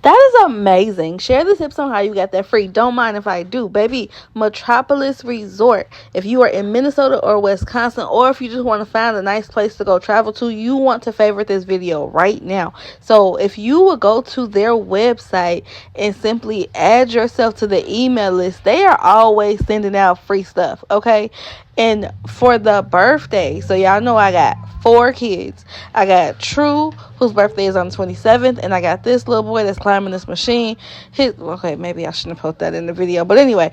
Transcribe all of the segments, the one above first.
That is amazing. Share the tips on how you got that free. Don't mind if I do. Baby, Metropolis Resort. If you are in Minnesota or Wisconsin, or if you just want to find a nice place to go travel to, you want to favorite this video right now. So if you would go to their website and simply add yourself to the email list, they are always sending out free stuff, okay? And for the birthday, so y'all know I got 4 kids. I got True, whose birthday is on the 27th, and I got this little boy that's climbing this machine. Okay, maybe I shouldn't have put that in the video, but anyway,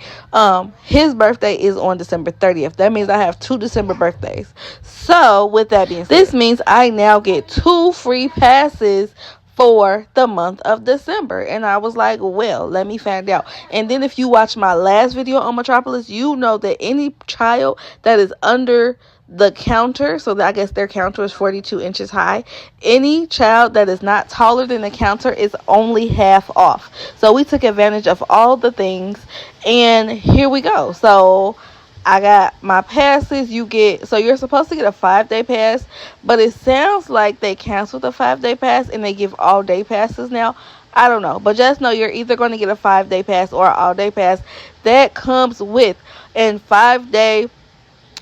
his birthday is on December 30th. That means I have 2 December birthdays. So with that being said, this means I now get 2 free passes for the month of December. And I was like, well, let me find out. And then if you watch my last video on Metropolis, you know that any child that is under the counter, so that I guess their counter is 42 inches high, any child that is not taller than the counter is only half off. So we took advantage of all the things, and here we go. So I got my passes. So you're supposed to get a 5-day pass, but it sounds like they canceled the 5-day pass and they give all-day passes now. I don't know, but just know you're either going to get a 5-day pass or an all-day pass. That comes with a 5-day.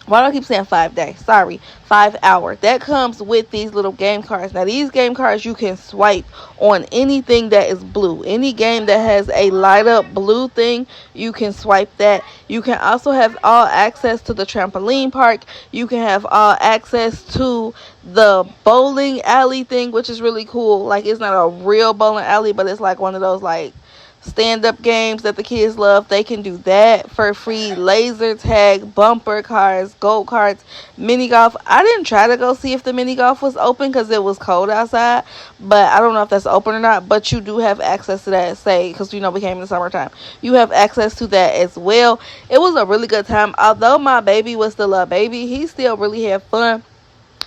Why do I keep saying 5 day? Sorry, 5 hour. That comes with these little game cards. Now, these game cards you can swipe on anything that is blue. Any game that has a light up blue thing, you can swipe that. You can also have all access to the trampoline park. You can have all access to the bowling alley thing, which is really cool. Like, it's not a real bowling alley, but it's like one of those, like, stand-up games that the kids love. They can do that for free. Laser tag, bumper cars, go-karts, mini golf. I didn't try to go see if the mini golf was open because it was cold outside, but I don't know if that's open or not. But you do have access to that, say, because we came in the summertime. You have access to that as well. It was a really good time. Although my baby was still a baby, he still really had fun.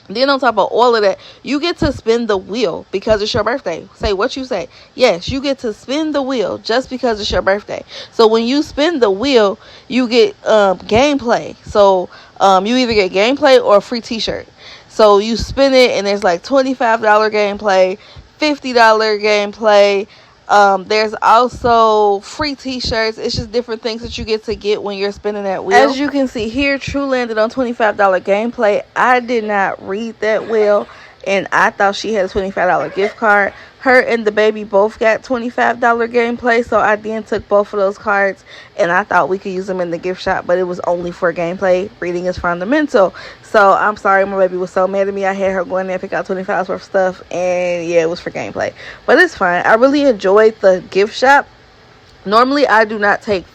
Then on top of all of that, you get to spin the wheel because it's your birthday. Say what you say. Yes, you get to spin the wheel just because it's your birthday. So when you spin the wheel, you get gameplay. So you either get gameplay or a free t-shirt. So you spin it and there's like $25 gameplay, $50 gameplay. There's also free t-shirts. It's just different things that you get to get when you're spinning that wheel. As you can see here, True landed on $25 gameplay. I did not read that well, and I thought she had a $25 gift card. Her and the baby both got $25 gameplay, so I then took both of those cards, and I thought we could use them in the gift shop, but it was only for gameplay. Reading is fundamental. So I'm sorry, my baby was so mad at me. I had her go in there and pick out $25 worth of stuff, and yeah, it was for gameplay. But it's fine. I really enjoyed the gift shop. Normally, I do not step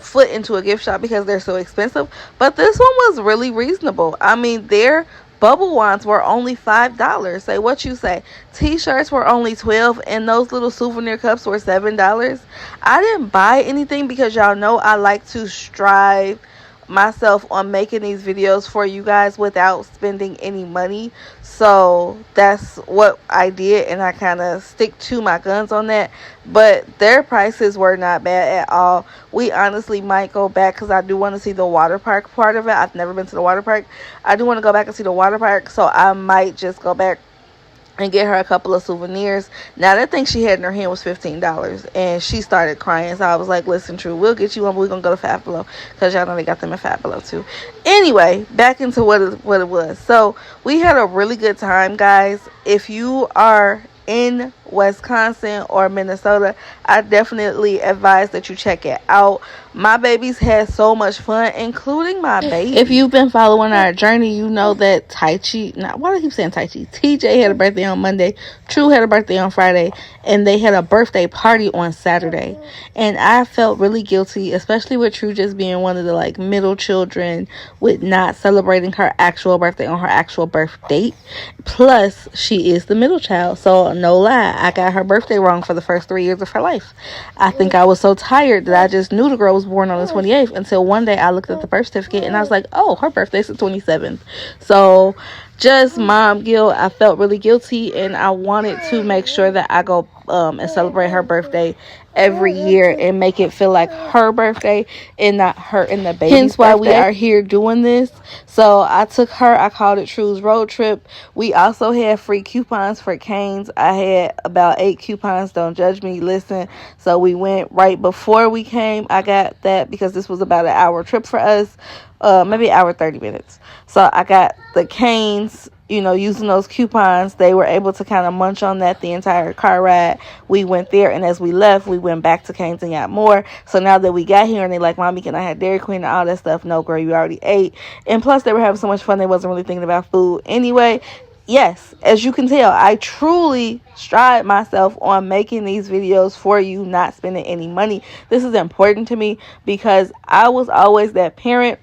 foot into a gift shop because they're so expensive, but this one was really reasonable. I mean, their bubble wands were only $5. Say what you say. T-shirts were only $12, and those little souvenir cups were $7. I didn't buy anything because y'all know I like to strive myself on making these videos for you guys without spending any money. So that's what I did, and I kind of stick to my guns on that. But their prices were not bad at all. We honestly might go back because I do want to see the water park part of it. I've never been to the water park. I do want to go back and see the water park, so I might just go back and get her a couple of souvenirs. Now, that thing she had in her hand was $15, and she started crying. So I was like, listen, True, we'll get you one, but we're going to go to Five Below, because y'all know they got them at Five Below too. Anyway, back into what it was. So we had a really good time, guys. If you are in Wisconsin or Minnesota, I definitely advise that you check it out. My babies had so much fun, including my baby. If you've been following our journey, you know that why do I keep saying TJ had a birthday on Monday, True had a birthday on Friday, and they had a birthday party on Saturday. And I felt really guilty, especially with True just being one of the middle children, with not celebrating her actual birthday on her actual birth date. Plus, she is the middle child, so no lie, I got her birthday wrong for the first 3 years of her life. I think I was so tired that I just knew the girl was born on the 28th until one day I looked at the birth certificate and I was like, oh, her birthday's the 27th. So just mom guilt. I felt really guilty, and I wanted to make sure that I go and celebrate her birthday every year and make it feel like her birthday and not her and the baby's Hence why birthday. We are here doing this. So I took her, I called it True's Road Trip. We also had free coupons for Cane's. I had about 8 coupons, don't judge me, listen. So we went right before we came. I got that because this was about an hour trip for us, maybe an hour 30 minutes. So I got the Cane's, using those coupons. They were able to kind of munch on that the entire car ride. We went there, and as we left, we went back to Cane's and got more. So now that we got here and they like, Mommy, can I have Dairy Queen and all that stuff? No, girl, you already ate. And plus, they were having so much fun, they wasn't really thinking about food anyway. Yes, as you can tell, I truly stride myself on making these videos for you, not spending any money. This is important to me because I was always that parent.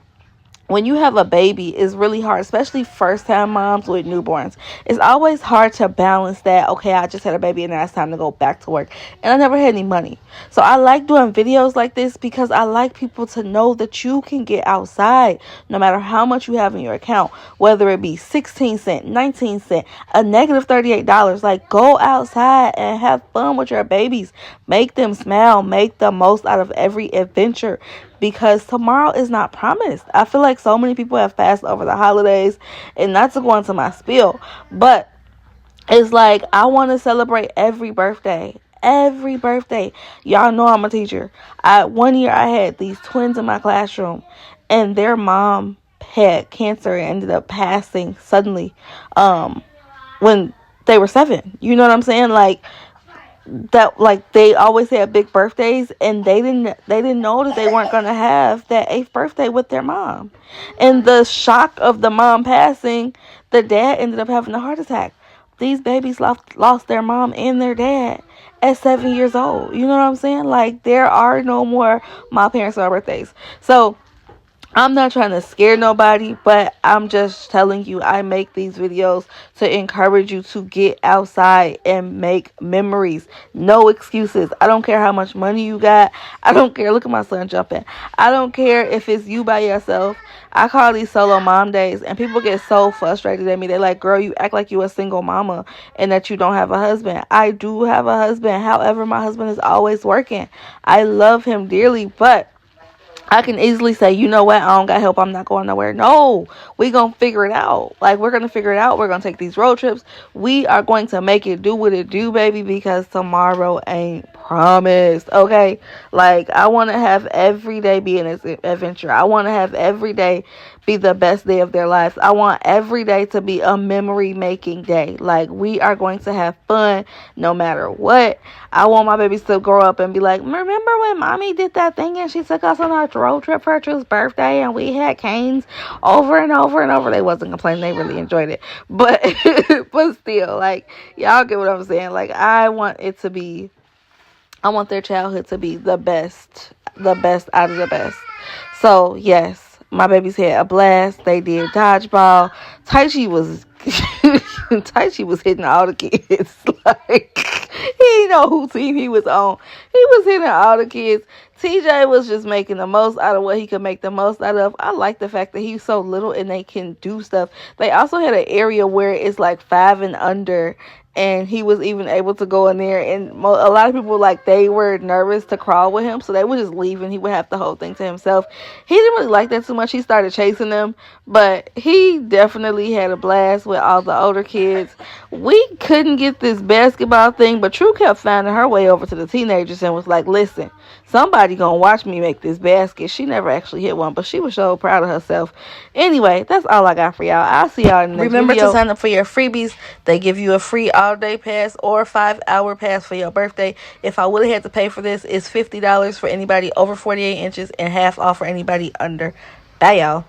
When you have a baby, it's really hard, especially first-time moms with newborns. It's always hard to balance that, okay, I just had a baby and now it's time to go back to work. And I never had any money. So I like doing videos like this because I like people to know that you can get outside no matter how much you have in your account, whether it be 16 cents, 19 cents, a negative $38. Like, go outside and have fun with your babies. Make them smile. Make the most out of every adventure. Because tomorrow is not promised. I feel like so many people have fasted over the holidays. And not to go into my spiel, but it's like I want to celebrate every birthday. Every birthday. Y'all know I'm a teacher. One year I had these twins in my classroom. And their mom had cancer and ended up passing suddenly when they were 7. You know what I'm saying? Like they always had big birthdays, and they didn't know that they weren't going to have that 8th birthday with their mom. And the shock of the mom passing, the dad ended up having a heart attack. These babies lost their mom and their dad at 7 years old. You know what I'm saying? Like, there are no more my parents' birthdays. So I'm not trying to scare nobody, but I'm just telling you, I make these videos to encourage you to get outside and make memories. No excuses. I don't care how much money you got. I don't care. Look at my son jumping. I don't care if it's you by yourself. I call these solo mom days, and people get so frustrated at me. They're like, girl, you act like you a single mama and that you don't have a husband. I do have a husband. However, my husband is always working. I love him dearly, but I can easily say, you know what, I don't got help, I'm not going nowhere. No, we gonna figure it out. Like, we're gonna figure it out. We're gonna take these road trips. We are going to make it do what it do, baby, because tomorrow ain't promised, okay? Like, I want to have every day be an adventure. I want to have every day be the best day of their lives. I want every day to be a memory-making day. Like, we are going to have fun no matter what. I want my babies to grow up and be like, remember when Mommy did that thing and she took us on our road trip for True's birthday and we had Cane's over and over and over? They wasn't complaining. They really enjoyed it. But, but still, like, y'all get what I'm saying. Like, I want their childhood to be the best out of the best. So, yes. My babies had a blast. They did dodgeball. Taichi was hitting all the kids. Like, he didn't know who team he was on. He was hitting all the kids. TJ was just making the most out of what he could make the most out of. I like the fact that he's so little and they can do stuff. They also had an area where it's like 5 and under. And he was even able to go in there. And a lot of people, like, they were nervous to crawl with him. So they would just leave and he would have the whole thing to himself. He didn't really like that too much. He started chasing them. But he definitely had a blast with all the older kids. We couldn't get this basketball thing. But True kept finding her way over to the teenagers and was like, listen, somebody gonna watch me make this basket. She never actually hit one, but she was so proud of herself. Anyway, that's all I got for y'all. I'll see y'all in the next video. Remember to sign up for your freebies. They give you a free all-day pass or 5-hour pass for your birthday. If I would have had to pay for this, it's $50 for anybody over 48 inches and half off for anybody under. Bye, y'all.